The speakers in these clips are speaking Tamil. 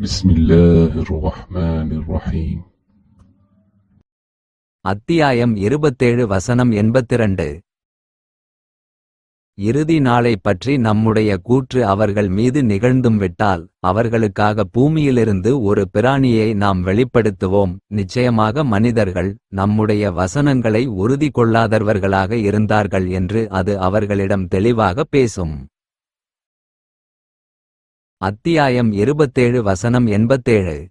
بسم الله الرحمن الرحيم. அத்தியாயம் 27 வசனம் 82. இறுதி நாளைப் பற்றி நம்முடைய கூற்று அவர்கள் மீது நிகழ்ந்தும் விட்டால், அவர்களுக்காக பூமியிலிருந்து ஒரு பிராணியை நாம் வெளிப்படுத்துவோம். நிச்சயமாக மனிதர்கள் நம்முடைய வசனங்களை உறுதி கொள்ளாதவர்களாக இருந்தார்கள் என்று அது அவர்களிடம் தெளிவாக பேசும். அத்தியாயம் 27 வசனம் 87.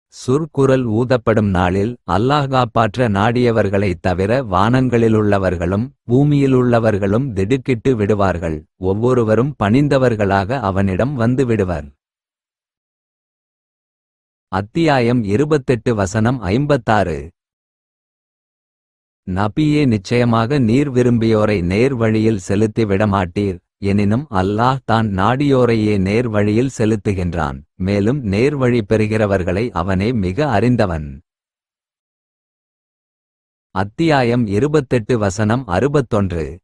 சுர்குரல் ஊதப்படும் நாளில் அல்லாஹ் காப்பாற்ற நாடியவர்களைத் தவிர வானங்களிலுள்ளவர்களும் பூமியிலுள்ளவர்களும் திடுக்கிட்டு விடுவார்கள். ஒவ்வொருவரும் பணிந்தவர்களாக அவனிடம் வந்து விடுவர். அத்தியாயம் 28 வசனம் 56. நபியே, நிச்சயமாக நீர் விரும்பியோரை நேர் வழியில் செலுத்தி விடமாட்டீர். எனினும் அல்லாஹ் தான் நாடியோரையே நேர் வழியில் செலுத்துகின்றான். மேலும் நேர்வழி பெறுகிறவர்களை அவனே மிக அறிந்தவன். அத்தியாயம் 28 வசனம் 61.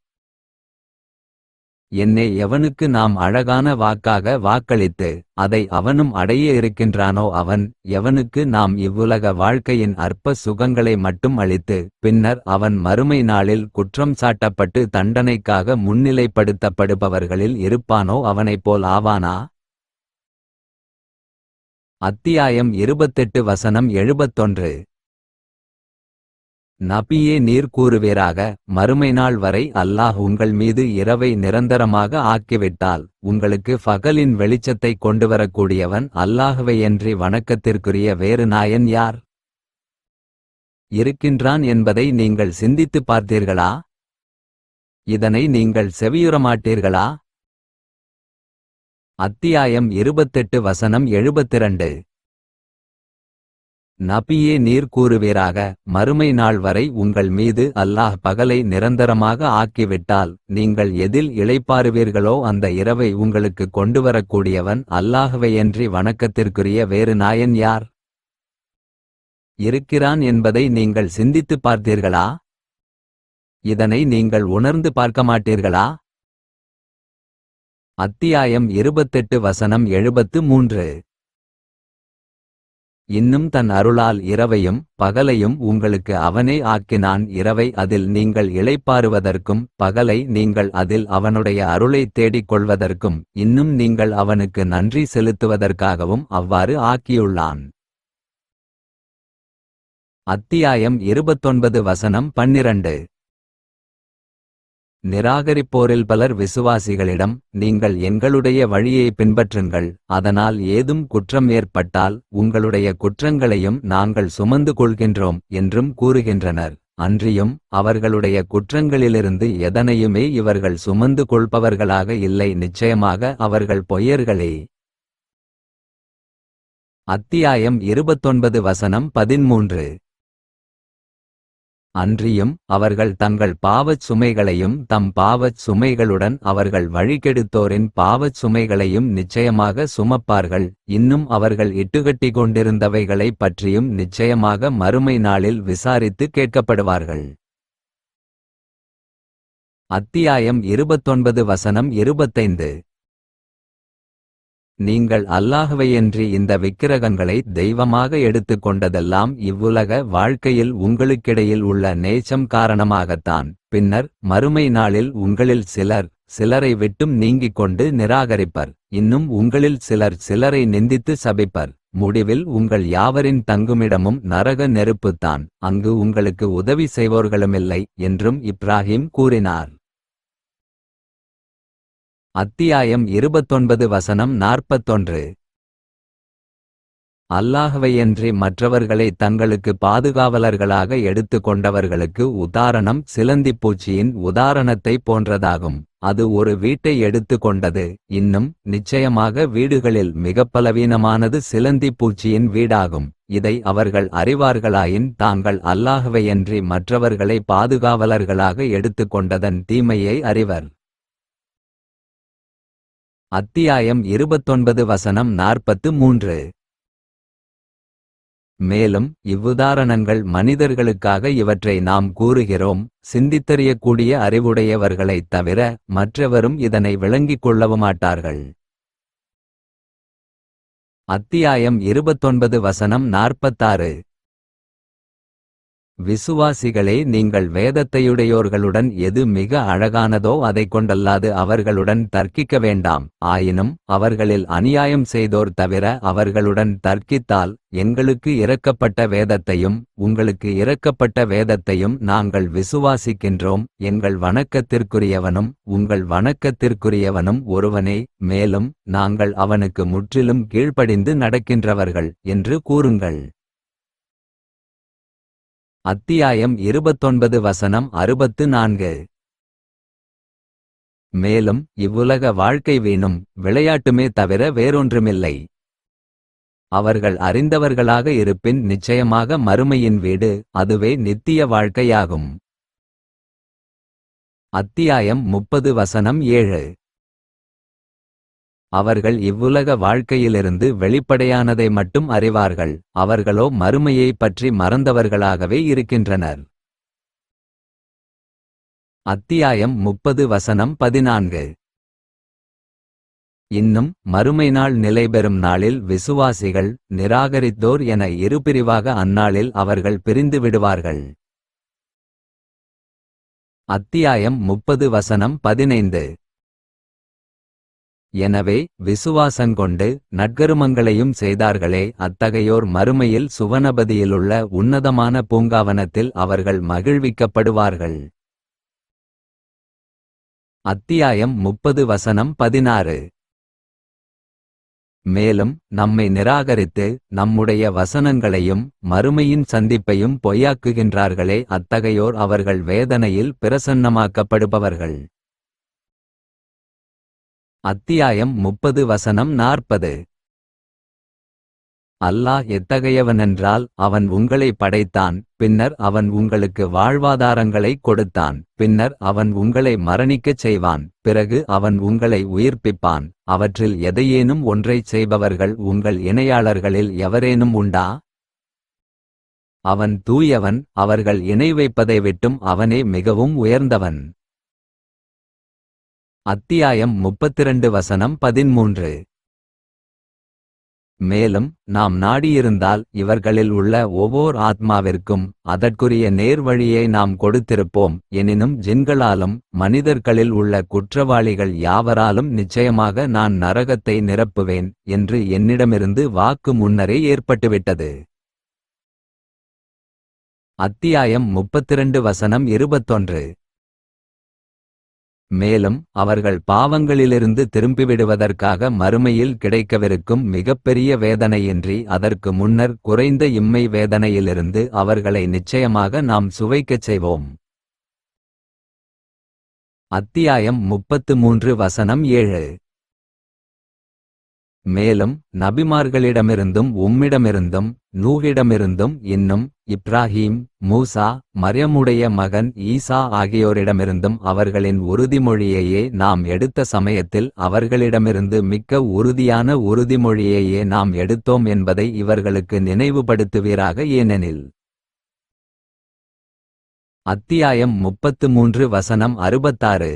என்னே, எவனுக்கு நாம் அழகான வாக்காக வாக்களித்து அதை அவனும் அடைய இருக்கின்றானோ அவன், எவனுக்கு நாம் இவ்வுலக வாழ்க்கையின் அற்ப சுகங்களை மட்டும் அளித்து பின்னர் அவன் மறுமை நாளில் குற்றம் சாட்டப்பட்டு தண்டனைக்காக முன்னிலைப்படுத்தப்படுபவர்களில் இருப்பானோ அவனைப் போல் ஆவானா? அத்தியாயம் 28 வசனம் 71. நபியே, நீர் கூறுவீராக, மறுமை நாள் வரை அல்லாஹ் உங்கள் மீது இரவை நிரந்தரமாக ஆக்கிவிட்டால் உங்களுக்கு பகலின் வெளிச்சத்தை கொண்டுவரக்கூடியவன் அல்லாஹ்வையன்றி வணக்கத்திற்குரிய வேறு நாயன் யார் இருக்கின்றான் என்பதை நீங்கள் சிந்தித்துப் பார்த்தீர்களா? இதனை நீங்கள் செவியுறமாட்டீர்களா? அத்தியாயம் 28 வசனம் 72. நபியே, நீர் கூறுவீராக, மறுமை நாள் வரை உங்கள் மீது அல்லாஹ் பகலை நிரந்தரமாக ஆக்கிவிட்டால் நீங்கள் எதில் இளைப்பாறுவீர்களோ அந்த இரவை உங்களுக்கு கொண்டுவரக்கூடியவன் அல்லாஹ்வையன்றி வணக்கத்திற்குரிய வேறு நாயன் யார் இருக்கிறான் என்பதை நீங்கள் சிந்தித்துப் பார்த்தீர்களா? இதனை நீங்கள் உணர்ந்து பார்க்க மாட்டீர்களா? அத்தியாயம் 28 வசனம் 73. இன்னும் தன் அருளால் இரவையும் பகலையும் உங்களுக்கு அவனே ஆக்கினான். இரவை அதில் நீங்கள் இளைப்பாறுவதற்கும் பகலை நீங்கள் அதில் அவனுடைய அருளைத் தேடிக் கொள்வதற்கும் இன்னும் நீங்கள் அவனுக்கு நன்றி செலுத்துவதற்காகவும் அவ்வாறு ஆக்கியுள்ளான். அத்தியாயம் 29 வசனம் 12. நிராகரிப்போரில் பலர் விசுவாசிகளிடம், நீங்கள் எங்களுடைய வழியை பின்பற்றுங்கள், அதனால் ஏதும் குற்றம் ஏற்பட்டால் உங்களுடைய குற்றங்களையும் நாங்கள் சுமந்து கொள்கின்றோம் என்றும் கூறுகின்றனர். அன்றியும் அவர்களுடைய குற்றங்களிலிருந்து எதனையுமே இவர்கள் சுமந்து கொள்பவர்களாக இல்லை. நிச்சயமாக அவர்கள் பொய்யர்களே. அத்தியாயம் 29 வசனம் 13. அன்றியும் அவர்கள் தங்கள் பாவச் சுமைகளையும் தம் பாவச் சுமைகளுடன் அவர்கள் வழிகெடுத்தோரின் பாவச் சுமைகளையும் நிச்சயமாக சுமப்பார்கள். இன்னும் அவர்கள் இட்டுக்கட்டிக் கொண்டிருந்தவைகளைப் பற்றியும் நிச்சயமாக மறுமை நாளில் விசாரித்து கேட்கப்படுவார்கள். அத்தியாயம் 29 வசனம் 25. நீங்கள் அல்லாஹ்வையன்றி இந்த விக்கிரகங்களை தெய்வமாக எடுத்துக் கொண்டதெல்லாம் இவ்வுலக வாழ்க்கையில் உங்களுக்கிடையில் உள்ள நேசம் காரணமாகத்தான். பின்னர் மறுமை நாளில் உங்களில் சிலரை விட்டும் நீங்கிக் கொண்டு நிராகரிப்பர். இன்னும் உங்களில் சிலரை நிந்தித்து சபிப்பர். முடிவில் உங்கள் யாவரின் தங்குமிடமும் நரக நெருப்புத்தான். அங்கு உங்களுக்கு உதவி செய்வோர்களுமில்லை என்றும் இப்ராஹிம் கூறினார். அத்தியாயம் 29 வசனம் 41. அல்லாஹ்வையன்றி மற்றவர்களை தங்களுக்கு பாதுகாவலர்களாக எடுத்து கொண்டவர்களுக்கு உதாரணம் சிலந்திப்பூச்சியின் உதாரணத்தை போன்றதாகும். அது ஒரு வீட்டை எடுத்து கொண்டது. இன்னும் நிச்சயமாக வீடுகளில் மிகப் பலவீனமானது சிலந்திப்பூச்சியின் வீடாகும். இதை அவர்கள் அறிவார்களாயின் தாங்கள் அல்லாஹ்வையன்றி மற்றவர்களை பாதுகாவலர்களாக எடுத்து கொண்டதன் தீமையை அறிவர். அத்தியாயம் 29 வசனம் 43. மேலும் இவ்வுதாரணங்கள் மனிதர்களுக்காக இவற்றை நாம் கூறுகிறோம். சிந்தித்தறியக்கூடிய அறிவுடையவர்களைத் தவிர மற்றவரும் இதனை விளங்கிக் கொள்ளவுமாட்டார்கள். அத்தியாயம் 29 வசனம் 46. விசுவாசிகளே, நீங்கள் வேதத்தையுடையோர்களுடன் எது மிக அழகானதோ அதைக் கொண்டல்லாது அவர்களுடன் தர்க்கிக்க வேண்டாம். ஆயினும் அவர்களில் அநியாயம் செய்தோர் தவிர அவர்களுடன் தர்க்கித்தால், எங்களுக்கு இரக்கப்பட்ட வேதத்தையும் உங்களுக்கு இரக்கப்பட்ட வேதத்தையும் நாங்கள் விசுவாசிக்கின்றோம், எங்கள் வணக்கத்திற்குரியவனும் உங்கள் வணக்கத்திற்குரியவனும் ஒருவனே, மேலும் நாங்கள் அவனுக்கு முற்றிலும் கீழ்ப்படிந்து நடக்கின்றவர்கள் என்று கூறுங்கள். அத்தியாயம் 29 வசனம் 64. மேலும் இவ்வுலக வாழ்க்கை வீணும் விளையாட்டுமே தவிர வேறொன்றுமில்லை. அவர்கள் அறிந்தவர்களாக இருப்பின் நிச்சயமாக மறுமையின் வீடு, அதுவே நித்திய வாழ்க்கையாகும். அத்தியாயம் 30 வசனம் 7. அவர்கள் இவ்வுலக வாழ்க்கையிலிருந்து வெளிப்படையானதை மட்டும் அறிவார்கள், அவர்களோ மறுமையைப் பற்றி மறந்தவர்களாகவே இருக்கின்றனர். அத்தியாயம் 30 வசனம் 14. இன்னும் மறுமை நாள் நிலைபெறும் நாளில் விசுவாசிகள் நிராகரித்தோர் என இருபிரிவாக அந்நாளில் அவர்கள் பிரிந்து விடுவார்கள். அத்தியாயம் 30 வசனம் 15. எனவே விசுவாசங்கொண்டு நற்கருமங்களையும் செய்தார்களே, அத்தகையோர் மறுமையில் சுவனபதியிலுள்ள உன்னதமான பூங்காவனத்தில் அவர்கள் மகிழ்விக்கப்படுவார்கள். அத்தியாயம் 30 வசனம் 16. மேலும் நம்மை நிராகரித்து நம்முடைய வசனங்களையும் மறுமையின் சந்திப்பையும் பொய்யாக்குகின்றார்களே, அத்தகையோர் அவர்கள் வேதனையில் பிரசன்னமாக்கப்படுபவர்கள். அத்தியாயம் 30 வசனம் 40. அல்லாஹ் எத்தகையவனென்றால், அவன் உங்களை படைத்தான், பின்னர் அவன் உங்களுக்கு வாழ்வாதாரங்களைக் கொடுத்தான், பின்னர் அவன் உங்களை மரணிக்கச் செய்வான், பிறகு அவன் உங்களை உயிர்ப்பிப்பான். அவற்றில் எதையேனும் ஒன்றைச் செய்பவர்கள் உங்கள் இணையாளர்களில் எவரேனும் உண்டா? அவன் தூயவன், அவர்கள் இணை வைப்பதை விட்டும் அவனே மிகவும் உயர்ந்தவன். அத்தியாயம் 32 வசனம் 13. மேலும் நாம் நாடியிருந்தால் இவர்களில் உள்ள ஒவ்வொரு ஆத்மாவிற்கும் அதற்குரிய நேர்வழியை நாம் கொடுத்திருப்போம். எனினும் ஜின்களாலும் மனிதர்களில் உள்ள குற்றவாளிகள் யாவராலும் நிச்சயமாக நான் நரகத்தை நிரப்புவேன் என்று என்னிடமிருந்து வாக்கு முன்னரே ஏற்பட்டுவிட்டது. அத்தியாயம் 32 வசனம் 21. மேலும் அவர்கள் பாவங்களிலிருந்து திரும்பிவிடுவதற்காக மறுமையில் கிடைக்கவிருக்கும் மிகப்பெரிய வேதனையின்றி அதற்கு முன்னர் குறைந்த இம்மை வேதனையிலிருந்து அவர்களை நிச்சயமாக நாம் சுவைக்கச் செய்வோம். அத்தியாயம் 33 வசனம் 7. மேலும் நபிமார்களிடமிருந்தும் உம்மிடமிருந்தும் நூகிடமிருந்தும் இன்னும் இப்ராஹீம், மூசா, மரியமுடைய மகன் ஈசா ஆகியோரிடமிருந்தும் அவர்களின் உறுதிமொழியையே நாம் எடுத்த சமயத்தில் அவர்களிடமிருந்து மிக்க உறுதியான உறுதிமொழியையே நாம் எடுத்தோம் என்பதை இவர்களுக்கு நினைவுபடுத்துவீராக. ஏனெனில் அத்தியாயம் 33 வசனம் 66.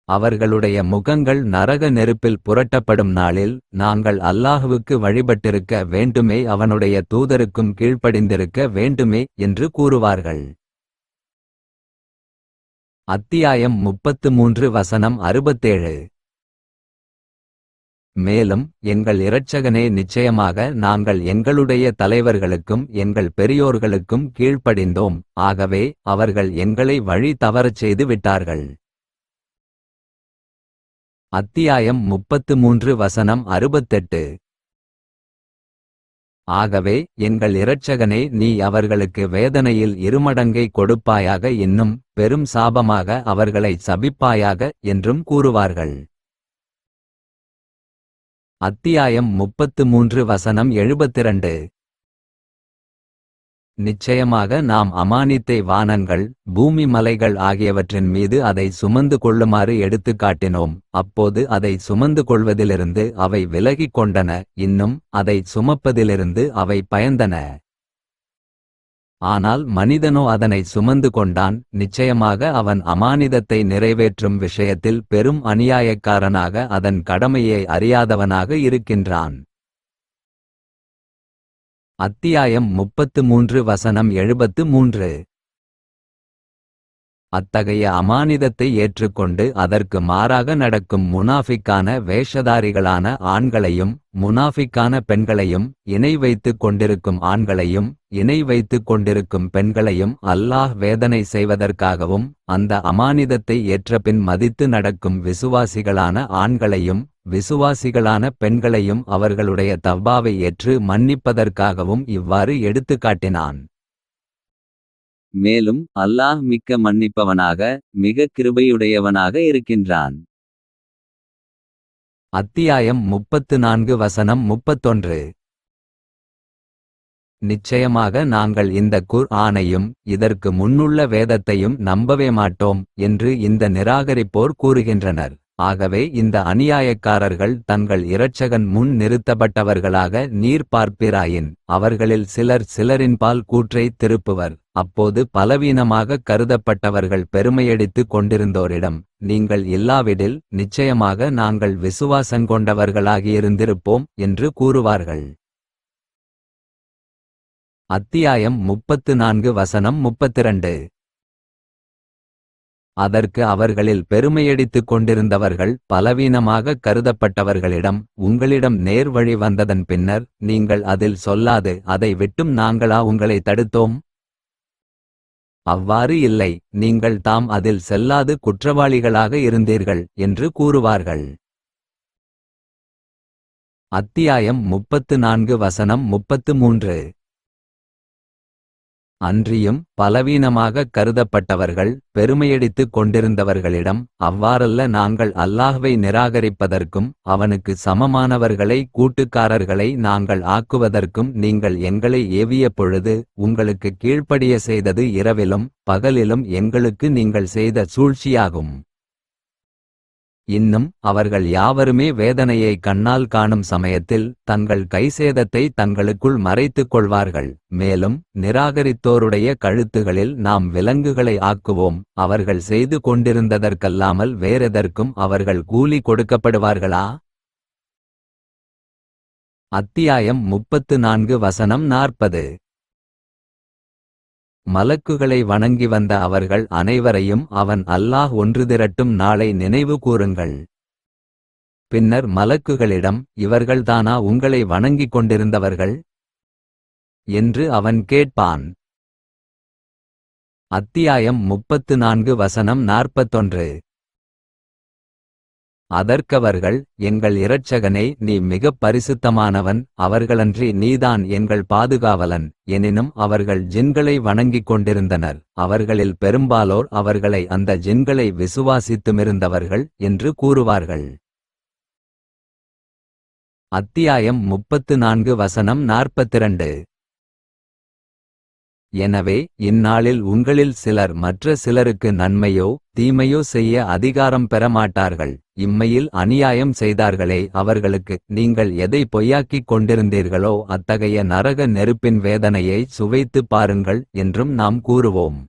அவர்களுடைய முகங்கள் நரக நெருப்பில் புரட்டப்படும் நாளில், நாங்கள் அல்லாஹுவுக்கு வழிபட்டிருக்க வேண்டுமே, அவனுடைய தூதருக்கும் கீழ்ப்படிந்திருக்க வேண்டுமே என்று கூறுவார்கள். அத்தியாயம் 33 வசனம் 67. மேலும் எங்கள் இரட்சகனே, நிச்சயமாக நாங்கள் எங்களுடைய தலைவர்களுக்கும் எங்கள் பெரியோர்களுக்கும் கீழ்ப்படிந்தோம், ஆகவே அவர்கள் எங்களை வழி தவறச் செய்து விட்டார்கள். அத்தியாயம் 33 வசனம் 68. ஆகவே எங்கள் இரட்சகனே, நீ அவர்களுக்கு வேதனையில் இருமடங்கை கொடுப்பாயாக, இன்னும் பெரும் சாபமாக அவர்களை சபிப்பாயாக என்றும் கூறுவார்கள். அத்தியாயம் 33 வசனம் 72. நிச்சயமாக நாம் அமானித்தை வானங்கள், பூமி மலைகள் ஆகியவற்றின் மீது அதை சுமந்து கொள்ளுமாறு எடுத்துக் காட்டினோம். அப்போது அதை சுமந்து கொள்வதிலிருந்து அவை விலகிக் கொண்டன, இன்னும் அதை சுமப்பதிலிருந்து அவை பயந்தன. ஆனால் மனிதனோ அதனை சுமந்து கொண்டான். நிச்சயமாக அவன் அமானிதத்தை நிறைவேற்றும் விஷயத்தில் பெரும் அநியாயக்காரனாக அதன் கடமையை அறியாதவனாக இருக்கின்றான். அத்தியாயம் 33 வசனம் 73. அத்தகைய அமானிதத்தை ஏற்றுக்கொண்டு அதற்கு மாறாக நடக்கும் முனாஃபிக்கான வேஷதாரிகளான ஆண்களையும் முனாஃபிக்கான பெண்களையும் இணை வைத்துக் கொண்டிருக்கும் ஆண்களையும் இணை வைத்துக் கொண்டிருக்கும் பெண்களையும் அல்லாஹ் வேதனை செய்வதற்காகவும் அந்த அமானிதத்தை ஏற்றபின் மதித்து நடக்கும் விசுவாசிகளான ஆண்களையும் விசுவாசிகளான பெண்களையும் அவர்களுடைய தவ்பாவை ஏற்று மன்னிப்பதற்காகவும் இவ்வாறு எடுத்துக்காட்டினான். மேலும் அல்லாஹ் மிக்க மன்னிப்பவனாக மிக கிருபையுடையவனாக இருக்கின்றான். அத்தியாயம் 34 வசனம் 31. நிச்சயமாக நாங்கள் இந்த குர்ஆனையும் இதற்கு முன்னுள்ள வேதத்தையும் நம்பவே மாட்டோம் என்று இந்த நிராகரிப்போர் கூறுகின்றனர். ஆகவே இந்த அநியாயக்காரர்கள் தங்கள் இரட்சகன் முன் நிறுத்தப்பட்டவர்களாக நீர் பார்ப்பிராயின் அவர்களில் சிலர் சிலரின்பால் கூற்றை திருப்புவர். அப்போது பலவீனமாக கருதப்பட்டவர்கள் பெருமையடித்துக் கொண்டிருந்தோரிடம் நீங்கள் இல்லாவிடில் நிச்சயமாக நாங்கள் விசுவாசங்கொண்டவர்களாகியிருந்திருப்போம் என்று கூறுவார்கள். அத்தியாயம் 34 வசனம் 32. அதற்கு அவர்களில் பெருமையடித்துக் கொண்டிருந்தவர்கள் பலவீனமாக கருதப்பட்டவர்களிடம் உங்களிடம் நேர் வழி வந்ததன் பின்னர் நீங்கள் அதில் சொல்லாது அதை விட்டும் நாங்களா உங்களை தடுத்தோம்? அவ்வாறு இல்லை, நீங்கள் தாம் அதில் செல்லாது குற்றவாளிகளாக இருந்தீர்கள் என்று கூறுவார்கள். அத்தியாயம் 34 வசனம் 33. அன்றியும் பலவீனமாக கருதப்பட்டவர்கள் பெருமையடித்துக் கொண்டிருந்தவர்களிடம் அவ்வாறல்ல, நாங்கள் அல்லாஹ்வை நிராகரிப்பதற்கும் அவனுக்கு சமமானவர்களை கூட்டுக்காரர்களை நாங்கள் ஆக்குவதற்கும் நீங்கள் எங்களை ஏவிய பொழுது உங்களுக்கு கீழ்ப்படிய செய்தது இரவிலும் பகலிலும் எங்களுக்கு நீங்கள் செய்த சூழ்ச்சியாகும். இன்னும் அவர்கள் யாவருமே வேதனையை கண்ணால் காணும் சமயத்தில் தங்கள் கைசேதத்தை தங்களுக்குள் மறைத்துக் கொள்வார்கள். மேலும் நிராகரித்தோருடைய கழுத்துகளில் நாம் விலங்குகளை ஆக்குவோம். அவர்கள் செய்து கொண்டிருந்ததற்கல்லாமல் வேறெதற்கும் அவர்கள் கூலி கொடுக்கப்படுவார்களா? அத்தியாயம் 34 வசனம் 40. மலக்குகளை வணங்கி வந்த அவர்கள் அனைவரையும் அவன் அல்லாஹ் ஒன்று திரட்டும் நாளை நினைவு கூறுங்கள். பின்னர் மலக்குகளிடம் இவர்கள்தானா உங்களை வணங்கிக் கொண்டிருந்தவர்கள் என்று அவன் கேட்பான். அத்தியாயம் 34 வசனம் 41. அதற்கவர்கள் எங்கள் இரட்சகனே, நீ மிகப் பரிசுத்தமானவன், அவர்களன்றி நீதான் எங்கள் பாதுகாவலன். எனினும் அவர்கள் ஜின்களை வணங்கிக் கொண்டிருந்தனர். அவர்களில் பெரும்பாலோர் அவர்களை அந்த ஜின்களை விசுவாசித்துமிருந்தவர்கள் என்று கூறுவார்கள். அத்தியாயம் 34 வசனம் 42. எனவே இந்நாளில் உங்களில் சிலர் மற்ற சிலருக்கு நன்மையோ தீமையோ செய்ய அதிகாரம் பெறமாட்டார்கள். இம்மையில் அநியாயம் செய்தார்களே அவர்களுக்கு நீங்கள் எதை பொய்யாக்கிக் கொண்டிருந்தீர்களோ அத்தகைய நரக நெருப்பின் வேதனையை சுவைத்துப் பாருங்கள் என்றும் நாம் கூறுவோம்.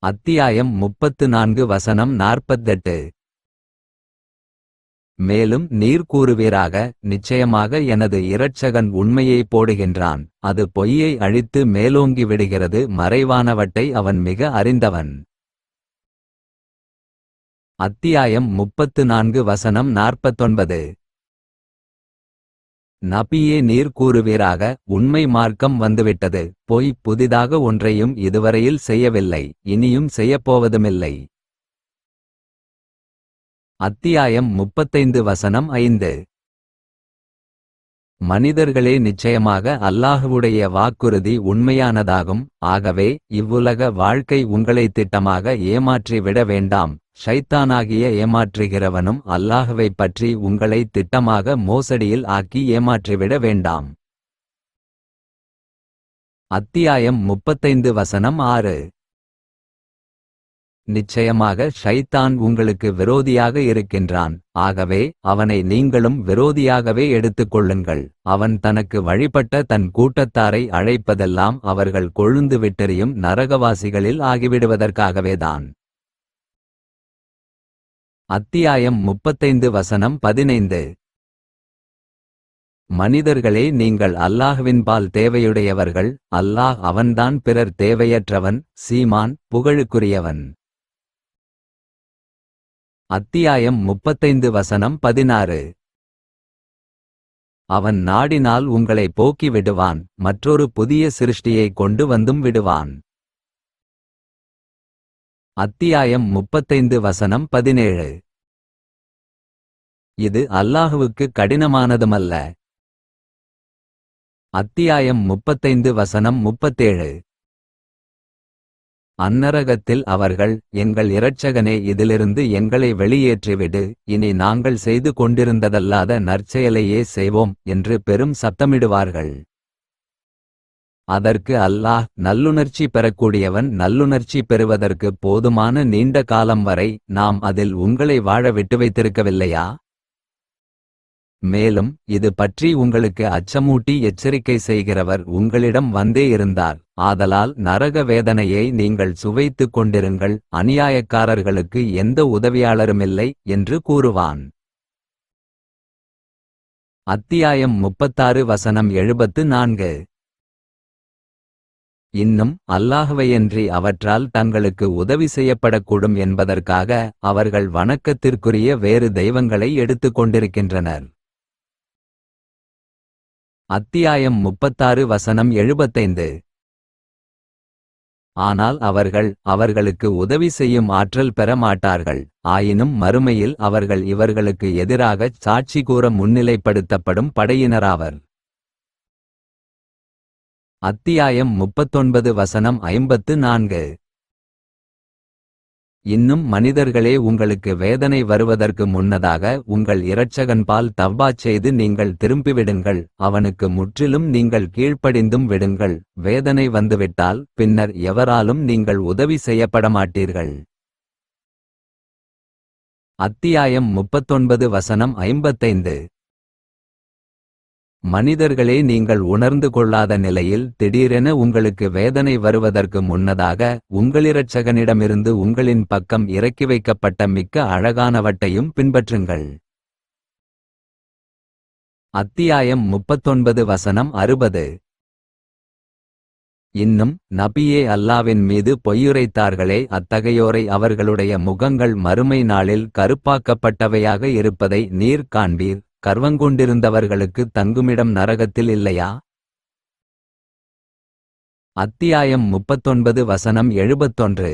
அத்தியாயம் 34 வசனம் 48. மேலும் நீர் கூறுவீராக, நிச்சயமாக எனது இரட்சகன் உண்மையை போடுகின்றான், அது பொய்யை அழித்து மேலோங்கி விடுகிறது, மறைவானவற்றை அவன் மிக அறிந்தவன். அத்தியாயம் 34 வசனம் 49. நபியே நீர் கூறுவீராக, உண்மை மார்க்கம் வந்துவிட்டது, பொய் புதிதாக ஒன்றையும் இதுவரையில் செய்யவில்லை, இனியும் செய்யப்போவதுமில்லை. அத்தியாயம் 35 வசனம் 5. மனிதர்களே, நிச்சயமாக அல்லாஹ்வுடைய வாக்குறுதி உண்மையானதாகும். ஆகவே இவ்வுலக வாழ்க்கை உங்களை திட்டமாக ஏமாற்றி விட வேண்டாம். ஷைத்தானாகிய ஏமாற்றுகிறவனும் அல்லாஹ்வைப் பற்றி உங்களை திட்டமாக மோசடியில் ஆக்கி ஏமாற்றிவிட வேண்டாம். அத்தியாயம் 35 வசனம் 6. நிச்சயமாக ஷைத்தான் உங்களுக்கு விரோதியாக இருக்கின்றான். ஆகவே அவனை நீங்களும் விரோதியாகவே எடுத்துக்கொள்ளுங்கள். அவன் தனக்கு வழிபட்ட தன் கூட்டத்தாரை அழைப்பதெல்லாம் அவர்கள் கொழுந்து விட்டெறியும் நரகவாசிகளில் ஆகிவிடுவதற்காகவேதான். அத்தியாயம் 35 வசனம் 15. மனிதர்களே, நீங்கள் அல்லாஹ்வின்பால் தேவையுடையவர்கள். அல்லாஹ் அவன்தான் பிறர் தேவையற்றவன், சீமான், புகழுக்குரியவன். அத்தியாயம் 35 வசனம் 16. அவன் நாடினால் உங்களை போக்கி விடுவான், மற்றொரு புதிய சிருஷ்டியை கொண்டு வந்தும் விடுவான். அத்தியாயம் 35 வசனம் 17. இது அல்லாஹுவுக்கு கடினமானதுமல்ல. அத்தியாயம் 35 வசனம் 37. அந்நரகத்தில் அவர்கள், எங்கள் இரட்சகனே, இதிலிருந்து எங்களை வெளியேற்றிவிடு, இனி நாங்கள் செய்து கொண்டிருந்ததல்லாத நற்செயலையே செய்வோம் என்று பெரும் சத்தமிடுவார்கள். அதற்கு அல்லாஹ், நல்லுணர்ச்சி பெறக்கூடியவன் நல்லுணர்ச்சி பெறுவதற்கு போதுமான நீண்ட காலம் வரை நாம் அதில் உங்களை வாழ விட்டு வைத்திருக்கவில்லையா? மேலும் இது பற்றி உங்களுக்கு அச்சமூட்டி எச்சரிக்கை செய்கிறவர் உங்களிடம் வந்தே இருந்தார். ஆதலால் நரக வேதனையை நீங்கள் சுவைத்துக் கொண்டிருங்கள், அநியாயக்காரர்களுக்கு எந்த உதவியாளருமில்லை என்று கூறுவான். அத்தியாயம் 36 வசனம் 74. இன்னும் அல்லாஹ்வையன்றி அவற்றால் தங்களுக்கு உதவி செய்யப்படக்கூடும் என்பதற்காக அவர்கள் வணக்கத்திற்குரிய வேறு தெய்வங்களை எடுத்துக் கொண்டிருக்கின்றனர். அத்தியாயம் 36 வசனம் 75. ஆனால் அவர்கள் அவர்களுக்கு உதவி செய்யும் ஆற்றல் பெற மாட்டார்கள். ஆயினும் மறுமையில் அவர்கள் இவர்களுக்கு எதிராகச் சாட்சி கூற முன்னிலைப்படுத்தப்படும் படையினராவர். அத்தியாயம் 39 வசனம் 54. இன்னும் மனிதர்களே, உங்களுக்கு வேதனை வருவதற்கு முன்னதாக உங்கள் இரட்சகன்பால் தவ்பா செய்து நீங்கள் திரும்பிவிடுங்கள். அவனுக்கு முற்றிலும் நீங்கள் கீழ்ப்படிந்தும் விடுங்கள். வேதனை வந்துவிட்டால் பின்னர் எவராலும் நீங்கள் உதவி செய்யப்படமாட்டீர்கள். அத்தியாயம் 39 வசனம் 55. மனிதர்களே, நீங்கள் உணர்ந்து கொள்ளாத நிலையில் திடீரென உங்களுக்கு வேதனை வருவதற்கு முன்னதாக உங்களிரட்சகனிடமிருந்து உங்களின் பக்கம் இறக்கி வைக்கப்பட்ட மிக்க அழகானவற்றையும் பின்பற்றுங்கள். அத்தியாயம் 39 வசனம் 60. இன்னும் நபியே, அல்லாவின் மீது பொய்யுரைத்தார்களே, அத்தகையோரை அவர்களுடைய முகங்கள் மறுமை நாளில் கருப்பாக்கப்பட்டவையாக இருப்பதை நீர் காண்பீர். கர்வங்கொண்டிருந்தவர்களுக்கு தங்குமிடம் நரகத்தில் இல்லையா? அத்தியாயம் 39 வசனம் 71.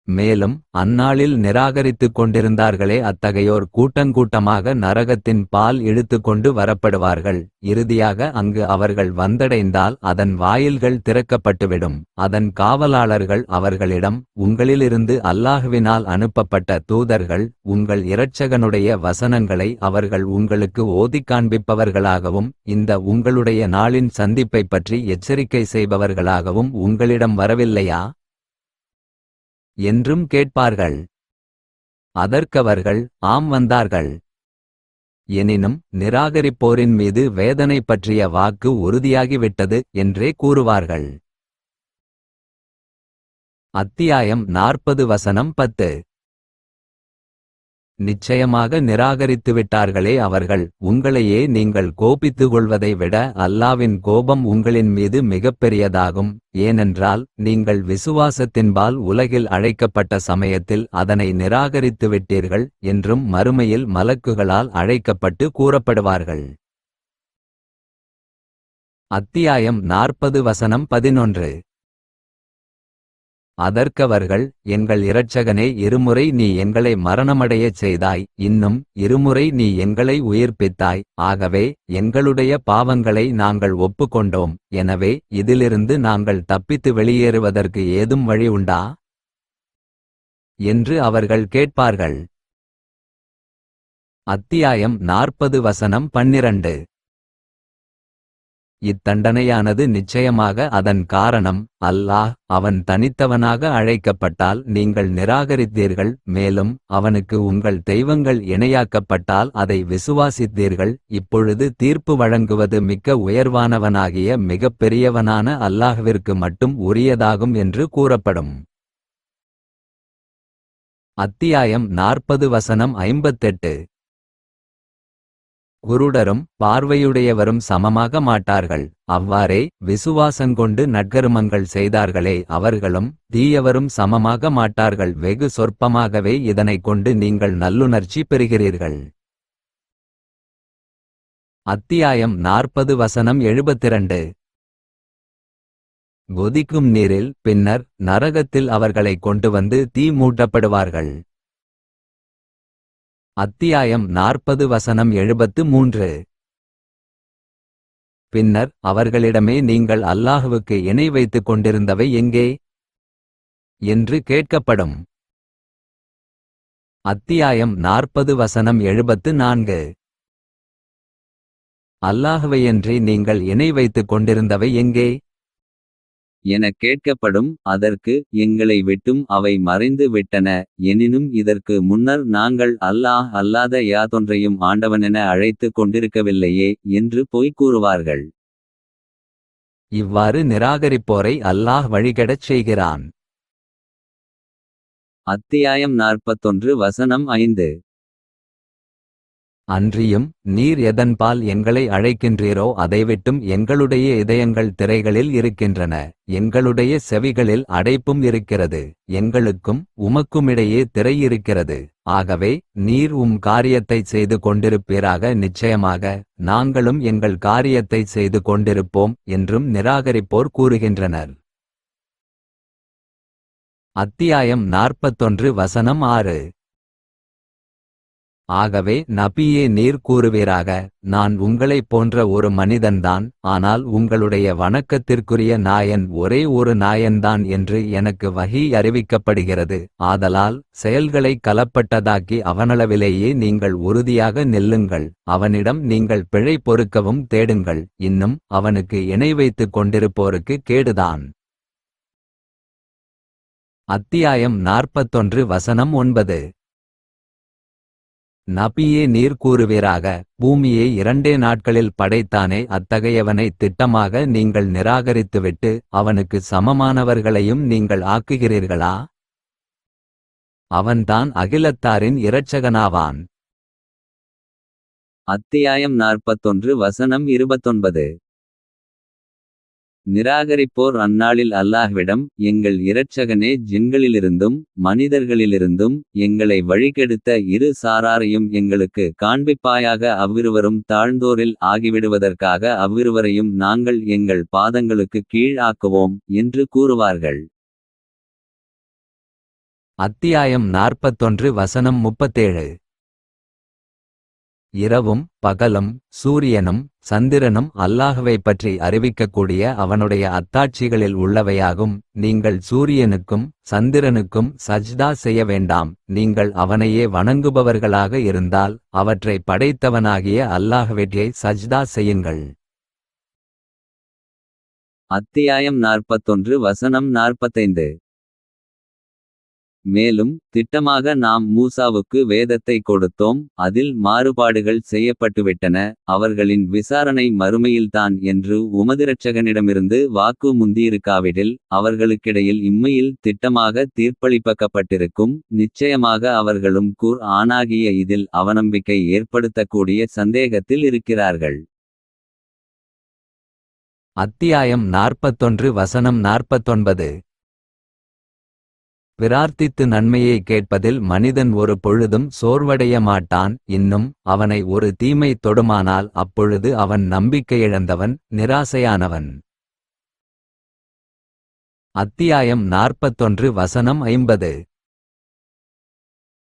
மேலும் அந்நாளில் நிராகரித்துக் கொண்டிருந்தார்களே, அத்தகையோர் கூட்டங்கூட்டமாக நரகத்தின் பால் இழுத்துக்கொண்டு வரப்படுவார்கள். இறுதியாக அங்கு அவர்கள் வந்தடைந்தால் அதன் வாயில்கள் திறக்கப்பட்டுவிடும். அதன் காவலாளர்கள் அவர்களிடம், உங்களிலிருந்து அல்லாஹ்வினால் அனுப்பப்பட்ட தூதர்கள் உங்கள் இரட்சகனுடைய வசனங்களை அவர்கள் உங்களுக்கு ஓதிக் காண்பிப்பவர்களாகவும் இந்த உங்களுடைய நாளின் சந்திப்பைப் பற்றி எச்சரிக்கை செய்பவர்களாகவும் உங்களிடம் வரவில்லையா என்றும் கேட்பார்கள். அதற்கவர்கள், ஆம், வந்தார்கள். எனினும் நிராகரிப்போரின் மீது வேதனை பற்றிய வாக்கு உறுதியாகிவிட்டது என்றே கூறுவார்கள். அத்தியாயம் 40 வசனம் 10. நிச்சயமாக நிராகரித்துவிட்டார்களே அவர்கள், உங்களையே நீங்கள் கோபித்துக்கொள்வதை விட அல்லாவின் கோபம் உங்களின் மீது மிகப்பெரியதாகும். ஏனென்றால் நீங்கள் விசுவாசத்தின்பால் உலகில் அழைக்கப்பட்ட சமயத்தில் அதனை நிராகரித்துவிட்டீர்கள் என்றும் மறுமையில் மலக்குகளால் அழைக்கப்பட்டு கூறப்படுவார்கள். அத்தியாயம் 40 வசனம் 11. அதற்கவர்கள், எங்கள் இரட்சகனே, இருமுறை நீ எங்களை மரணமடையச் செய்தாய், இன்னும் இருமுறை நீ எங்களை உயிர்ப்பித்தாய். ஆகவே எங்களுடைய பாவங்களை நாங்கள் ஒப்புக்கொண்டோம். எனவே இதிலிருந்து நாங்கள் தப்பித்து வெளியேறுவதற்கு ஏதும் வழி உண்டா என்று அவர்கள் கேட்பார்கள். அத்தியாயம் 40 வசனம் 12. இத்தண்டனையானது நிச்சயமாக அதன் காரணம் அல்லாஹ் அவன் தனித்தவனாக அழைக்கப்பட்டால் நீங்கள் நிராகரித்தீர்கள், மேலும் அவனுக்கு உங்கள் தெய்வங்கள் இணையாக்கப்பட்டால் அதை விசுவாசித்தீர்கள். இப்பொழுது தீர்ப்பு வழங்குவது மிக்க உயர்வானவனாகிய மிகப் பெரியவனான அல்லாஹ்விற்கு மட்டும் உரியதாகும் என்று கூறப்படும். அத்தியாயம் 40 வசனம் 58. குருடரும் பார்வையுடையவரும் சமமாக மாட்டார்கள், அவ்வாறே விசுவாசங்கொண்டு நற்கருமங்கள் செய்தார்களே அவர்களும் தீயவரும் சமமாக மாட்டார்கள், வெகு சொற்பமாகவே இதனைக் கொண்டு நீங்கள் நல்லுணர்ச்சி பெறுகிறீர்கள். அத்தியாயம் 40 வசனம் 72. கொதிக்கும் நீரில் பின்னர் நரகத்தில் அவர்களை கொண்டு வந்து தீ மூட்டப்படுவார்கள். அத்தியாயம் 40 வசனம் 73. பின்னர் அவர்களிடமே நீங்கள் அல்லாஹ்வுக்கு இணை வைத்துக் கொண்டிருந்தவை எங்கே என்று கேட்கப்படும். அத்தியாயம் 40 வசனம் 74. அல்லாஹ்வையன்றி நீங்கள் இணை வைத்துக் கொண்டிருந்தவை எங்கே எனக் கேட்கப்படும். அதற்கு, எங்களை விட்டும் அவை மறைந்து விட்டன. எனினும் இதற்கு முன்னர் நாங்கள் அல்லாஹ் அல்லாத யாதொன்றையும் ஆண்டவனென அழைத்துக் கொண்டிருக்கவில்லையே என்று பொய் கூறுவார்கள். இவ்வாறு நிராகரிப்போரை அல்லாஹ் வழிகெடச் செய்கிறான். அத்தியாயம் 41 வசனம் 5. அன்றியும் நீர் எதன்பால் எங்களை அழைக்கின்றீரோ அதைவிட்டும் எங்களுடைய இதயங்கள் திரைகளில் இருக்கின்றன, எங்களுடைய செவிகளில் அடைப்பும் இருக்கிறது, எங்களுக்கும் உமக்குமிடையே திரை இருக்கிறது. ஆகவே நீர் காரியத்தைச் செய்து கொண்டிருப்பீராக, நிச்சயமாக நாங்களும் எங்கள் காரியத்தைச் செய்து கொண்டிருப்போம் என்றும் நிராகரிப்போர் கூறுகின்றனர். அத்தியாயம் 41 வசனம் 6. ஆகவே நபியே நீர் கூறுவீராக, நான் உங்களைப் போன்ற ஒரு மனிதன்தான், ஆனால் உங்களுடைய வணக்கத்திற்குரிய நாயன் ஒரே ஒரு நாயன்தான் என்று எனக்கு வஹீ அறிவிக்கப்படுகிறது. ஆதலால் செயல்களை கலப்பட்டதாக்கி அவனளவிலேயே நீங்கள் உறுதியாக நில்லுங்கள், அவனிடம் நீங்கள் பிழை பொறுக்கவும் தேடுங்கள், இன்னும் அவனுக்கு இணை வைத்துக் கொண்டிருப்போருக்கு கேடுதான். அத்தியாயம் 41 வசனம் 9. நபியே நீர் கூறுவீராக, பூமியை 2 நாட்களில் படைத்தானே, அத்தகையவனை திட்டமாக நீங்கள் நிராகரித்துவிட்டு அவனுக்கு சமமானவர்களையும் நீங்கள் ஆக்குகிறீர்களா? அவன்தான் அகிலத்தாரின் இரட்சகனாவான். அத்தியாயம் 41 வசனம் 29. நிராகரிப்போர் அந்நாளில் அல்லாஹ்விடம், எங்கள் இரட்சகனே, ஜின்களிலிருந்தும் மனிதர்களிலிருந்தும் எங்களை வழிகெடுத்த இரு சாராரையும் எங்களுக்கு காண்பிப்பாயாக, அவ்விருவரும் தாழ்ந்தோரில் ஆகிவிடுவதற்காக அவ்விருவரையும் நாங்கள் எங்கள் பாதங்களுக்கு கீழ் ஆக்குவோம் என்று கூறுவார்கள். அத்தியாயம் 41 வசனம் 37. இரவும் பகலும் சூரியனும் சந்திரனும் அல்லாஹ்வைப் பற்றி அறிவிக்கக்கூடிய அவனுடைய அத்தாட்சிகளில் உள்ளவையாகும். நீங்கள் சூரியனுக்கும் சந்திரனுக்கும் சஜ்தா செய்ய வேண்டாம், நீங்கள் அவனையே வணங்குபவர்களாக இருந்தால் அவற்றை படைத்தவனாகிய அல்லாஹ்விற்கே சஜ்தா செய்யுங்கள். அத்தியாயம் 41 வசனம் 45. மேலும் திட்டமாக நாம் மூசாவுக்கு வேதத்தை கொடுத்தோம், அதில் மாறுபாடுகள் செய்யப்பட்டுவிட்டன, அவர்களின் விசாரணை மறுமையில்தான் என்று உமதிரட்சகனிடமிருந்து வாக்கு முந்தியிருக்காவிடில் அவர்களுக்கிடையில் இம்மையில் திட்டமாக தீர்ப்பளிப்பக்கப்பட்டிருக்கும். நிச்சயமாக அவர்களும் ஆனாகிய இதில் அவநம்பிக்கை ஏற்படுத்தக்கூடிய சந்தேகத்தில் இருக்கிறார்கள். அத்தியாயம் 41 வசனம் 49. பிரார்த்தித்து நன்மையை கேட்பதில் மனிதன் ஒரு பொழுதும் சோர்வடைய மாட்டான், இன்னும் அவனை ஒரு தீமை தொடுமானால் அப்பொழுது அவன் நம்பிக்கையிழந்தவன், நிராசையானவன். அத்தியாயம் 41 வசனம் 50.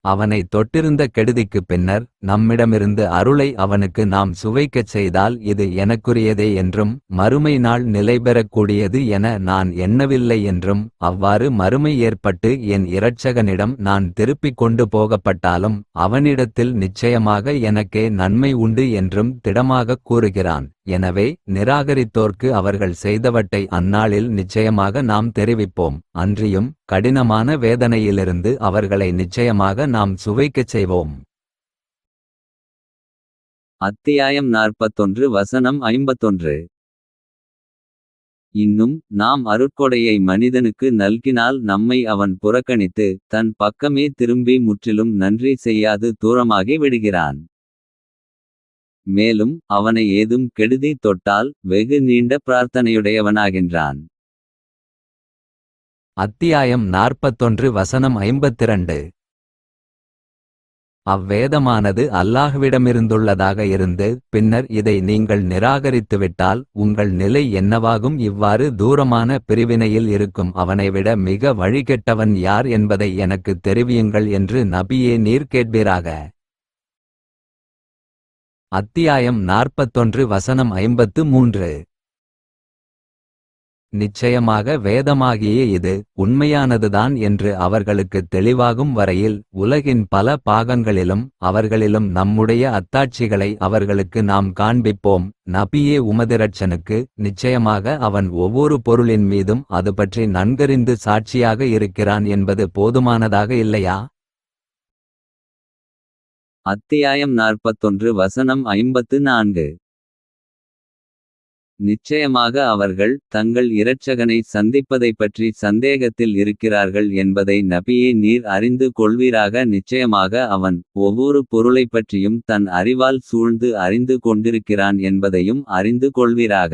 அவனை தொட்டிருந்த கெடுதிக்குப் பின்னர் நம்மிடமிருந்து அருளை அவனுக்கு நாம் சுவைக்கச் செய்தால் இது எனக்குரியதே என்றும் மறுமை நாள் நிலைபெறக்கூடியது என நான் எண்ணவில்லை என்றும், அவ்வாறு மறுமை ஏற்பட்டு என் இரட்சகனிடம் நான் திருப்பிக் கொண்டு போகப்பட்டாலும் அவனிடத்தில் நிச்சயமாக எனக்கே நன்மை உண்டு என்றும் திடமாகக் கூறுகிறான். எனவே நிராகரித்தோர்க்கு அவர்கள் செய்தவற்றை அந்நாளில் நிச்சயமாக நாம் தெரிவிப்போம். அன்றியும் கடினமான வேதனையிலிருந்து அவர்களை நிச்சயமாக நாம் சுவைக்கச் செய்வோம். அத்தியாயம் 41 வசனம் 51. இன்னும் நாம் அருட்கொடையை மனிதனுக்கு நல்கினால் நம்மை அவன் புறக்கணித்து தன் பக்கமே திரும்பி முற்றிலும் நன்றி செய்யாது தூரமாகி விடுகிறான். மேலும் அவனை ஏதும் கெடுதி தொட்டால் வெகு நீண்ட பிரார்த்தனையுடையவனாகின்றான். அத்தியாயம் 41 வசனம் 52. அவ்வேதமானது அல்லாஹ்விடமிருந்துள்ளதாக இருந்து பின்னர் இதை நீங்கள் நிராகரித்துவிட்டால் உங்கள் நிலை என்னவாகும்? இவ்வாறு தூரமான பிரிவினையில் இருக்கும் அவனைவிட மிக வழிகெட்டவன் யார் என்பதை எனக்குத் தெரிவியுங்கள் என்று நபியே நீர் கேட்பீராக. அத்தியாயம் 41 வசனம் 53. நிச்சயமாக வேதமாகிய இது உண்மையானதுதான் என்று அவர்களுக்குத் தெளிவாகும் வரையில் உலகின் பல பாகங்களிலும் அவர்களிலும் நம்முடைய அத்தாட்சிகளை அவர்களுக்கு நாம் காண்பிப்போம். நபியே உமதிரட்சனுக்கு நிச்சயமாக அவன் ஒவ்வொரு பொருளின் மீதும் அதுபற்றி நன்கறிந்து சாட்சியாக இருக்கிறான் என்பது போதுமானதாக இல்லையா? அத்தியாயம் 41 வசனம் 54. நிச்சயமாக அவர்கள் தங்கள் இரட்சகனை சந்திப்பதைப் பற்றி சந்தேகத்தில் இருக்கிறார்கள் என்பதை நபியே நீர் அறிந்து கொள்வீராக. நிச்சயமாக அவன் ஒவ்வொரு பொருளைப் பற்றியும் தன் அறிவால் சூழ்ந்து அறிந்து கொண்டிருக்கிறான் என்பதையும் அறிந்து கொள்வீராக.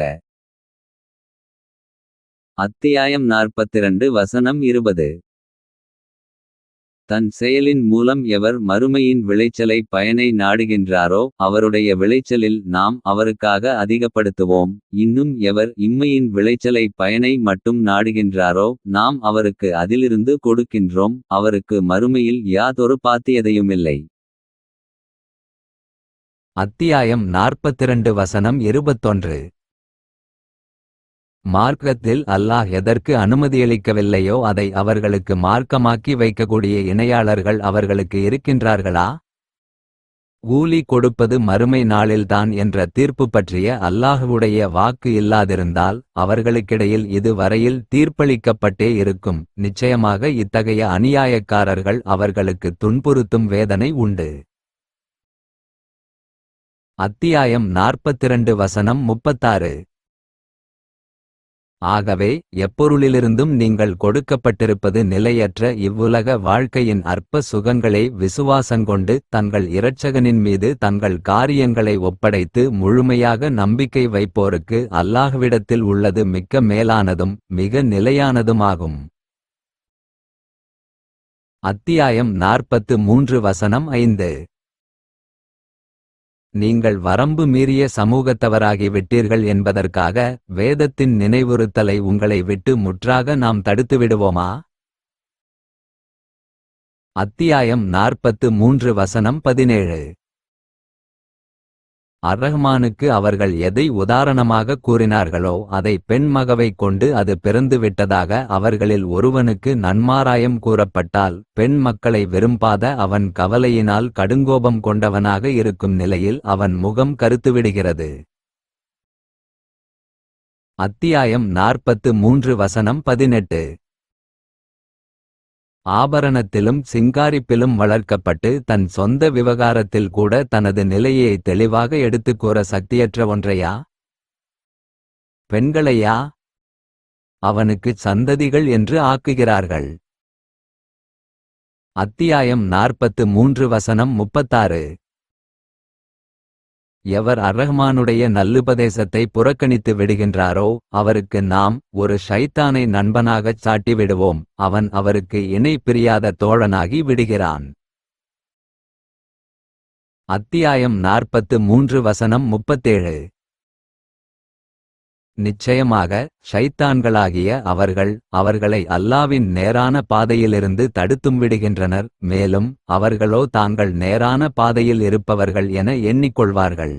அத்தியாயம் 42 வசனம் 20. தன் செயலின் மூலம் எவர் மறுமையின் விளைச்சலை பயனை நாடுகின்றாரோ அவருடைய விளைச்சலில் நாம் அவருக்காக அதிகப்படுத்துவோம். இன்னும் எவர் இம்மையின் விளைச்சலை பயனை மட்டும் நாடுகின்றாரோ நாம் அவருக்கு அதிலிருந்து கொடுக்கின்றோம். அவருக்கு மறுமையில் யாதொரு பாத்தியதையுமில்லை. அத்தியாயம் 42 வசனம் 21. மார்க்கத்தில் அல்லாஹ் எதற்கு அனுமதியளிக்கவில்லையோ அதை அவர்களுக்கு மார்க்கமாக்கி வைக்கக்கூடிய இணையாளர்கள் அவர்களுக்கு இருக்கின்றார்களா? கூலி கொடுப்பது மறுமை நாளில்தான் என்ற தீர்ப்பு பற்றிய அல்லாஹ்வுடைய வாக்கு இல்லாதிருந்தால் அவர்களுக்கிடையில் இது வரையில் தீர்ப்பளிக்கப்பட்டே இருக்கும். நிச்சயமாக இத்தகைய அநியாயக்காரர்கள் அவர்களுக்கு துன்புறுத்தும் வேதனை உண்டு. அத்தியாயம் 42 வசனம் 36. ஆகவே எப்பொருளிலிருந்தும் நீங்கள் கொடுக்கப்பட்டிருப்பது நிலையற்ற இவ்வுலக வாழ்க்கையின் அற்ப சுகங்களே. விசுவாசங்கொண்டு தங்கள் இரட்சகனின் மீது தங்கள் காரியங்களை ஒப்படைத்து முழுமையாக நம்பிக்கை வைப்போருக்கு அல்லாஹ்விடத்தில் உள்ளது மிக்க மேலானதும் மிக நிலையானதுமாகும். அத்தியாயம் 43 வசனம் 5. நீங்கள் வரம்பு மீறிய சமூகத்தவராகி விட்டீர்கள் என்பதற்காக வேதத்தின் நினைவுறுத்தலை உங்களை விட்டு முற்றாக நாம் தடுத்துவிடுவோமா? அத்தியாயம் 43 வசனம் 17. அர்ரஹ்மானுக்கு அவர்கள் எதை உதாரணமாக கூறினார்களோ அதை பெண் மகவை கொண்டு அது பிறந்து விட்டதாக அவர்களில் ஒருவனுக்கு நன்மாராயம் கூறப்பட்டால் பெண் மக்களை விரும்பாத அவன் கவலையினால் கடுங்கோபம் கொண்டவனாக இருக்கும் நிலையில் அவன் முகம் கருத்துவிடுகிறது. அத்தியாயம் 43 வசனம் 18. ஆபரணத்திலும் சிங்காரிப்பிலும் வளர்க்கப்பட்டு தன் சொந்த விவகாரத்தில் கூட தனது நிலையை தெளிவாக எடுத்துக் கூற சக்தியற்ற ஒன்றையா? பெண்களையா? அவனுக்குச் சந்ததிகள் என்று ஆக்குகிறார்கள். அத்தியாயம் 43 வசனம் 36. எவர் அர்ரஹ்மானுடைய நல்லுபதேசத்தை புறக்கணித்து விடுகின்றாரோ அவருக்கு நாம் ஒரு ஷைத்தானை நண்பனாகச் சாட்டிவிடுவோம். அவன் அவருக்கு இணை பிரியாத தோழனாகி விடுகிறான். அத்தியாயம் 43 வசனம் 37. நிச்சயமாக ஷைத்தான்களாகிய அவர்கள் அவர்களை அல்லாவின் நேரான பாதையிலிருந்து தடுத்தும் விடுகின்றனர். மேலும் அவர்களோ தாங்கள் நேரான பாதையில் இருப்பவர்கள் என எண்ணிக்கொள்வார்கள்.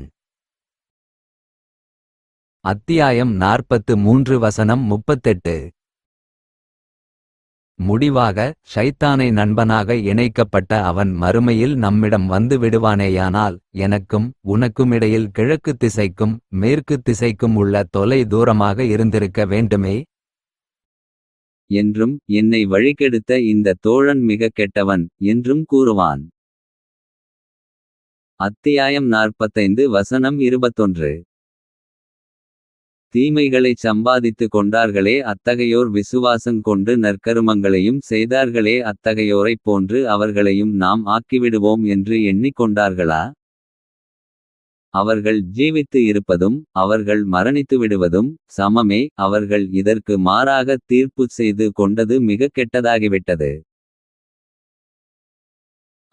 அத்தியாயம் 43 வசனம் 38. முடிவாக ஷைத்தானை நண்பனாக இணைக்கப்பட்ட அவன் மறுமையில் நம்மிடம் வந்து விடுவானேயானால் எனக்கும் உனக்குமிடையில் கிழக்கு திசைக்கும் மேற்கு திசைக்கும் உள்ள தொலை தூரமாக இருந்திருக்க வேண்டுமே என்றும் என்னை வழிகெடுத்த இந்த தோழன் மிக கெட்டவன் என்றும் கூறுவான். அத்தியாயம் 45 வசனம் 21. தீமைகளைச் சம்பாதித்து கொண்டார்களே அத்தகையோர் விசுவாசங் கொண்டு நற்கருமங்களையும் செய்தார்களே அத்தகையோரைப் போன்று அவர்களையும் நாம் ஆக்கிவிடுவோம் என்று எண்ணிக் கொண்டார்களா? அவர்கள் ஜீவித்து இருப்பதும் அவர்கள் மரணித்து விடுவதும் சமமே. அவர்கள் இதற்கு மாறாக தீர்ப்பு செய்து கொண்டது மிக கெட்டதாகிவிட்டது.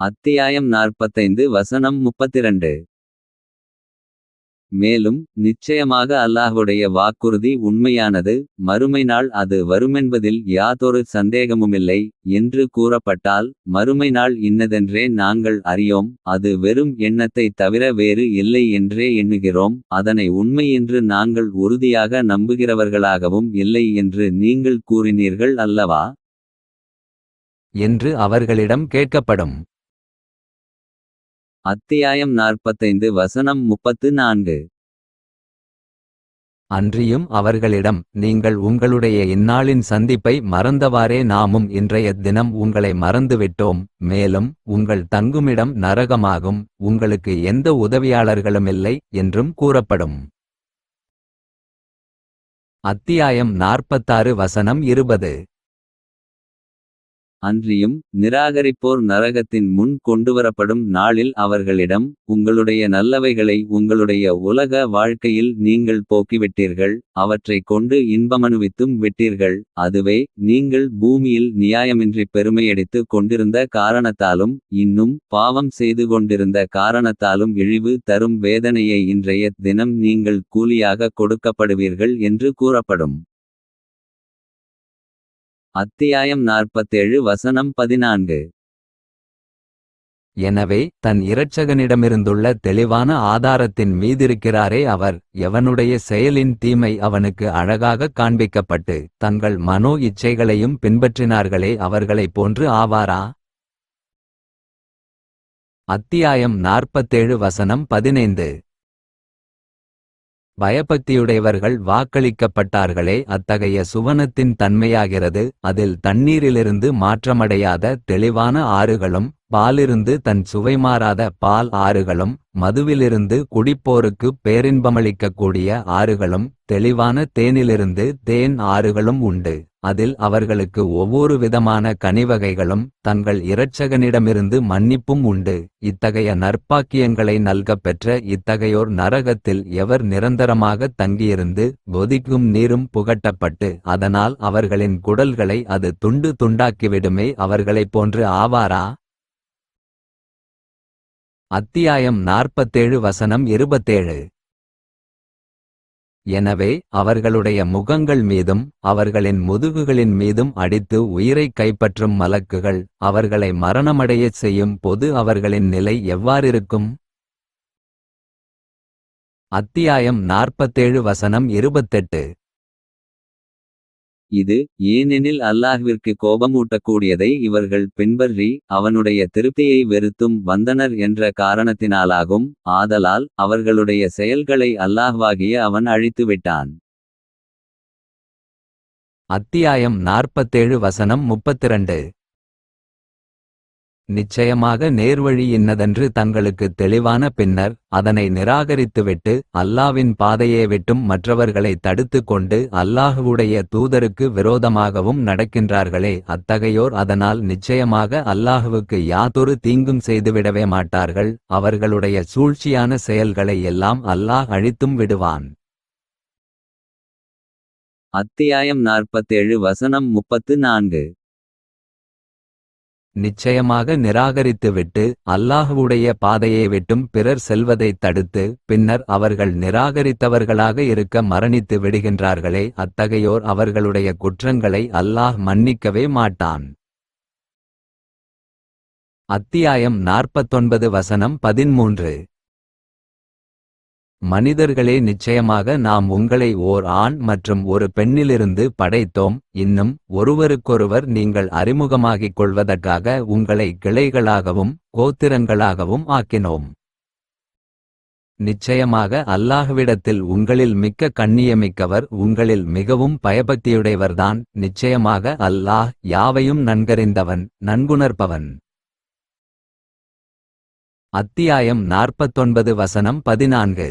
அத்தியாயம் 45 வசனம் 32. மேலும் நிச்சயமாக அல்லாஹ்வுடைய வாக்குறுதி உண்மையானது. மறுமை நாள் அது வருமென்பதில் யாதொரு சந்தேகமுமில்லை என்று கூறப்பட்டால் மறுமை நாள் இன்னதென்றே நாங்கள் அறியோம். அது வெறும் எண்ணத்தை தவிர வேறு இல்லை என்றே எண்ணுகிறோம். அதனை உண்மை என்று நாங்கள் உறுதியாக நம்புகிறவர்களாகவும் இல்லை என்று நீங்கள் கூறினீர்கள் அல்லவா? என்று அவர்களிடம் கேட்கப்படும். அத்தியாயம் 45 வசனம் 34. அன்றியும் அவர்களிடம் நீங்கள் உங்களுடைய இந்நாளின் சந்திப்பை மறந்தவாறே நாமும் இன்றைய தினம் உங்களை மறந்துவிட்டோம். மேலும் உங்கள் தங்குமிடம் நரகமாகும். உங்களுக்கு எந்த உதவியாளர்களுமில்லை என்றும் கூறப்படும். அத்தியாயம் 46 வசனம் 20. அன்றியும் நிராகரிப்போர் நரகத்தின் முன் கொண்டுவரப்படும் நாளில் அவர்களிடம் உங்களுடைய நல்லவைகளை உங்களுடைய உலக வாழ்க்கையில் நீங்கள் போக்கிவிட்டீர்கள். அவற்றைக் கொண்டு இன்பமனுவித்தும் விட்டீர்கள். அதுவே நீங்கள் பூமியில் நியாயமின்றி பெருமையடித்து கொண்டிருந்த காரணத்தாலும் இன்னும் பாவம் செய்து கொண்டிருந்த காரணத்தாலும் இழிவு தரும் வேதனையை இன்றைய தினம் நீங்கள் கூலியாக கொடுக்கப்படுவீர்கள் என்று கூறப்படும். அத்தியாயம் 47 வசனம் 14. எனவே தன் இரட்சகனிடமிருந்துள்ள தெளிவான ஆதாரத்தின் மீதிருக்கிறாரே அவர். எவனுடைய செயலின் தீமை அவனுக்கு அழகாகக் காண்பிக்கப்பட்டு தங்கள் மனோ இச்சைகளையும் பின்பற்றினார்களே அவர்களைப் போன்று ஆவாரா? அத்தியாயம் 47 வசனம் 15. பயபக்தியுடையவர்கள் வாக்களிக்கப்பட்டார்களே அத்தகைய சுவனத்தின் தன்மையாகிறது. அதில் தண்ணீரிலிருந்து மாற்றமடையாத தெளிவான ஆறுகளும் பாலிருந்து தன் சுவைமாறாத பால் ஆறுகளும் மதுவிலிருந்து குடிப்போருக்கு பேரின்பமளிக்கக்கூடிய ஆறுகளும் தெளிவான தேனிலிருந்து தேன் ஆறுகளும் உண்டு. அதில் அவர்களுக்கு ஒவ்வொரு விதமான கனிவகைகளும் தங்கள் இரட்சகனிடமிருந்து மன்னிப்பும் உண்டு. இத்தகைய நற்பாக்கியங்களை நல்கப் பெற்ற இத்தகையோர் நரகத்தில் எவர் நிரந்தரமாகத் தங்கியிருந்து கொதிக்கும் நீரும் புகட்டப்பட்டு அதனால் அவர்களின் குடல்களை அது துண்டு துண்டாக்கிவிடுமே அவர்களைப் போன்று ஆவாரா? அத்தியாயம் 47 வசனம் 27. எனவே அவர்களுடைய முகங்கள் மீதும் அவர்களின் முதுகுகளின் மீதும் அடித்து உயிரைக் கைப்பற்றும் மலக்குகள் அவர்களை மரணமடையச் செய்யும் போது அவர்களின் நிலை எவ்வாறிருக்கும்? அத்தியாயம் 47 வசனம் 28. இது ஏனெனில் அல்லாஹ்விற்கு கோபமூட்டக்கூடியதை இவர்கள் பின்பற்றி அவனுடைய திருப்தியை வெறுத்தும் வந்தனர் என்ற காரணத்தினாலாகும். ஆதலால் அவர்களுடைய செயல்களை அல்லாஹ்வாகிய அவன் அழித்துவிட்டான். அத்தியாயம் 47 வசனம் 32. நிச்சயமாக நேர்வழி இன்னதென்று தங்களுக்கு தெளிவான பின்னர் அதனை நிராகரித்துவிட்டு அல்லாவின் பாதையே விட்டும் மற்றவர்களை தடுத்து கொண்டு அல்லாஹுவுடைய தூதருக்கு விரோதமாகவும் நடக்கின்றார்களே அத்தகையோர் அதனால் நிச்சயமாக அல்லாஹுவுக்கு யாதொரு தீங்கும் செய்துவிடவே மாட்டார்கள். அவர்களுடைய சூழ்ச்சியான செயல்களை எல்லாம் அல்லாஹ் அழித்தும் விடுவான். அத்தியாயம் 47 வசனம் 34. நிச்சயமாக நிராகரித்துவிட்டு அல்லாஹுவுடைய பாதையை விட்டும் பிறர் செல்வதைத் தடுத்து பின்னர் அவர்கள் நிராகரித்தவர்களாக இருக்க மரணித்து விடுகின்றார்களே அத்தகையோர் அவர்களுடைய குற்றங்களை அல்லாஹ் மன்னிக்கவே மாட்டான். அத்தியாயம் 49 வசனம் 13. மனிதர்களே, நிச்சயமாக நாம் உங்களை ஓர் ஆண் மற்றும் ஒரு பெண்ணிலிருந்து படைத்தோம். இன்னும் ஒருவருக்கொருவர் நீங்கள் அறிமுகமாகிக் கொள்வதற்காக உங்களை கிளைகளாகவும் கோத்திரங்களாகவும் ஆக்கினோம். நிச்சயமாக அல்லாஹ்விடத்தில் உங்களில் மிக்க கண்ணியமிக்கவர், உங்களில் மிகவும் பயபக்தியுடையவர்தான். நிச்சயமாக அல்லாஹ் யாவையும் நன்கறிந்தவன், நன்குணர்பவன். அத்தியாயம் 49 வசனம் 14.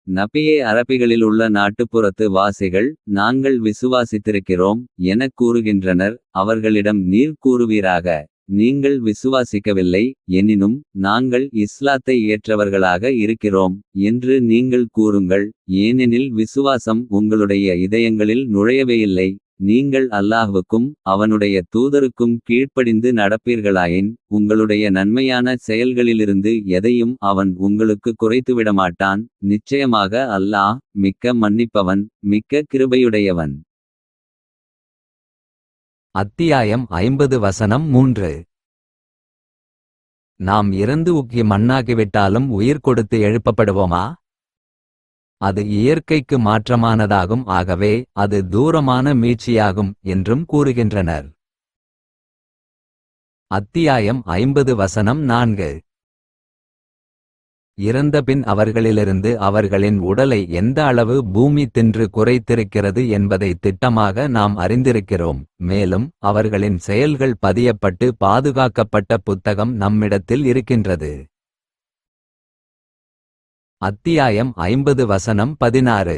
நபியே, அரபிகளிலுள்ள நாட்டுப்புறத்து வாசிகள் நாங்கள் விசுவாசித்திருக்கிறோம் எனக் கூறுகின்றனர். அவர்களிடம் நீர் கூறுவீராக, நீங்கள் விசுவாசிக்கவில்லை, எனினும் நாங்கள் இஸ்லாத்தை ஏற்றவர்களாக இருக்கிறோம் என்று நீங்கள் கூறுங்கள். ஏனெனில் விசுவாசம் உங்களுடைய இதயங்களில் நுழையவேயில்லை. நீங்கள் அல்லாஹ்வுக்கும் அவனுடைய தூதருக்கும் கீழ்ப்படிந்து நடப்பீர்களாயின் உங்களுடைய நன்மையான செயல்களிலிருந்து எதையும் அவன் உங்களுக்கு குறைத்துவிடமாட்டான். நிச்சயமாக அல்லாஹ் மிக்க மன்னிப்பவன், மிக்க கிருபையுடையவன். அத்தியாயம் 50 வசனம் 3. நாம் இறந்து உக்கி மண்ணாகிவிட்டாலும் உயிர் கொடுத்து எழுப்பப்படுவோமா? அது இயற்கைக்கு மாற்றமானதாகும், ஆகவே அது தூரமான மீட்சியாகும் என்றும் கூறுகின்றனர். அத்தியாயம் 50 வசனம் 4. இறந்தபின் அவர்களிலிருந்து அவர்களின் உடலை எந்த அளவு பூமி தின்று குறைத்திருக்கிறது என்பதை திட்டமாக நாம் அறிந்திருக்கிறோம். மேலும் அவர்களின் செயல்கள் பதியப்பட்டு பாதுகாக்கப்பட்ட புத்தகம் நம்மிடத்தில் இருக்கின்றது. அத்தியாயம் 50 வசனம் 16.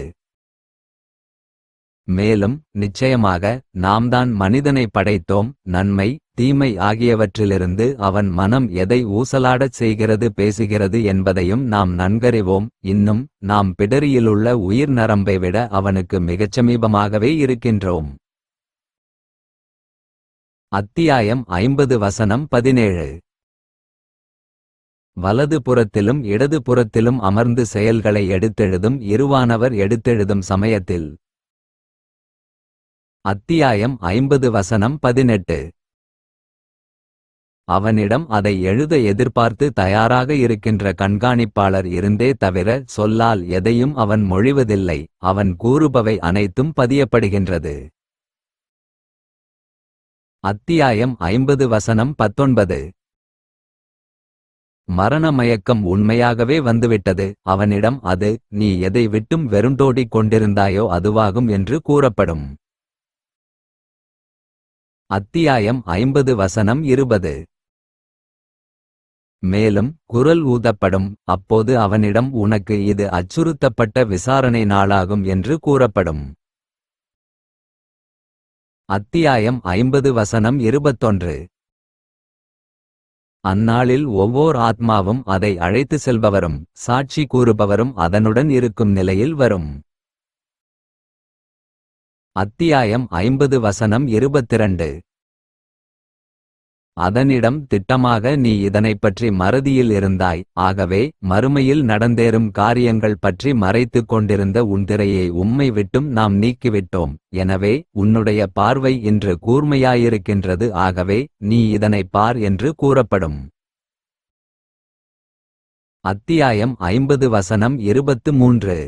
மேலும் நிச்சயமாக நாம்தான் மனிதனை படைத்தோம். நன்மை தீமை ஆகியவற்றிலிருந்து அவன் மனம் எதை ஊசலாடச் செய்கிறது பேசுகிறது என்பதையும் நாம் நன்கறிவோம். இன்னும் நாம் பிடரியிலுள்ள உயிர் நரம்பை விட அவனுக்கு மிகச் சமீபமாகவே இருக்கின்றோம். அத்தியாயம் 50 வசனம் 17. வலது புறத்திலும் இடது புறத்திலும் அமர்ந்து செயல்களை எடுத்தெழுதும் இருவானவர் எடுத்தெழுதும் சமயத்தில். அத்தியாயம் 50 வசனம் 18. அவனிடம் அதை எழுத எதிர்பார்த்து தயாராக இருக்கின்ற கண்காணிப்பாளர் இருந்தே தவிர சொல்லால் எதையும் அவன் மொழிவதில்லை. அவன் கூறுபவை அனைத்தும் பதியப்படுகின்றது. அத்தியாயம் 50 வசனம் 19. மரண மயக்கம் உண்மையாகவே வந்துவிட்டது. அவனிடம் அது, நீ எதை விட்டும் வெறுண்டோடிக் கொண்டிருந்தாயோ அதுவாகும் என்று கூறப்படும். அத்தியாயம் 50 வசனம் 20. மேலும் குரல் ஊதப்படும், அப்போது அவனிடம் உனக்கு இது அச்சுறுத்தப்பட்ட விசாரணை நாளாகும் என்று கூறப்படும். அத்தியாயம் 50 வசனம் 21. அந்நாளில் ஒவ்வோர் ஆத்மாவும் அதை அழைத்து செல்பவரும் சாட்சி கூறுபவரும் அதனுடன் இருக்கும் நிலையில் வரும். அத்தியாயம் 50 வசனம் 22. அதனிடம் திட்டமாக, நீ இதனைப் பற்றி மறதியில் இருந்தாய். ஆகவே மறுமையில் நடந்தேறும் காரியங்கள் பற்றி மறைத்துக் கொண்டிருந்த உன் திரையை உம்மை விட்டும் நாம் நீக்கிவிட்டோம். எனவே உன்னுடைய பார்வை இன்று கூர்மையாயிருக்கின்றது. ஆகவே நீ இதனைப் பார் என்று கூறப்படும். அத்தியாயம் 50 வசனம் 23.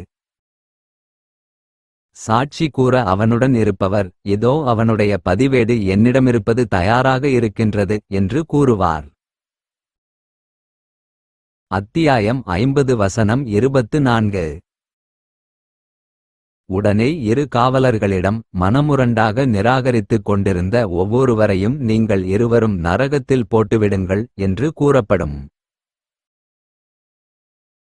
சாட்சி கூற அவனுடன் இருப்பவர், இதோ அவனுடைய பதிவேடு என்னிடமிருப்பது தயாராக இருக்கின்றது என்று கூறுவார். அத்தியாயம் 50 வசனம் 24. உடனே இரு காவலர்களிடம், மனமுரண்டாக நிராகரித்துக் கொண்டிருந்த ஒவ்வொருவரையும் நீங்கள் இருவரும் நரகத்தில் போட்டுவிடுங்கள் என்று கூறப்படும்.